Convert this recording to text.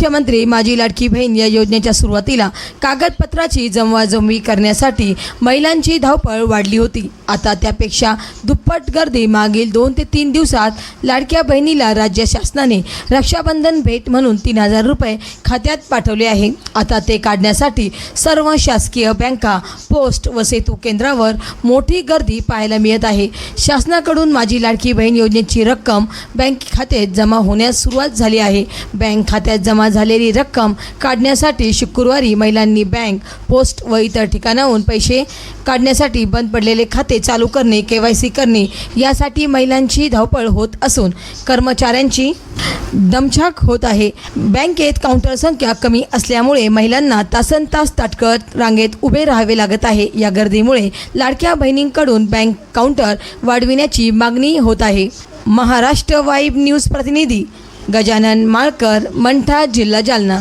मुख्यमंत्री माझी लाडकी बहीण या योजनेच्या सुरुवातीला कागदपत्राची जमवाजमवी करण्यासाठी महिलांची धावपळ वाढली होती। आता त्यापेक्षा दुप्पट गर्दी मागील 2 ते 3 दिवसात लाडक्या बहिणीला राज्य शासनाने रक्षाबंधन भेट म्हणून 3000 रुपये खात्यात पाठवले आहे। आता ते काढण्यासाठी सर्व शासकीय बँका, पोस्ट व सेतू केंद्रावर मोठी गर्दी पाहायला मिळत आहे। शासनाकडून माझी लाडकी बहीण योजनेची रक्कम बँक खात्यात जमा होण्यास सुरुवात झाली आहे। बँक खात्यात जमा झालेली रक्कम काढण्यासाठी शुक्रवारी महिलांनी बँक, पोस्ट व इतर ठिकाणाहून पैसे काढण्यासाठी बंद पडलेले खाते चालू करणे, KYC करणे यासाठी महिलांची धावपळ होत असून कर्मचाऱ्यांची दमछाक होत आहे। बँकेत काउंटर संख्या कमी असल्यामुळे महिलांना तासनतास ताटकळत रांगेत उभे राहावे लागत आहे। या गर्दीमुळे लाडक्या बहिणींकडून बँक काउंटर वाढविण्याची मागणी होत आहे। महाराष्ट्र वाईब न्यूज प्रतिनिधी गजानन माळकर, मंठा, जिल्हा जालना।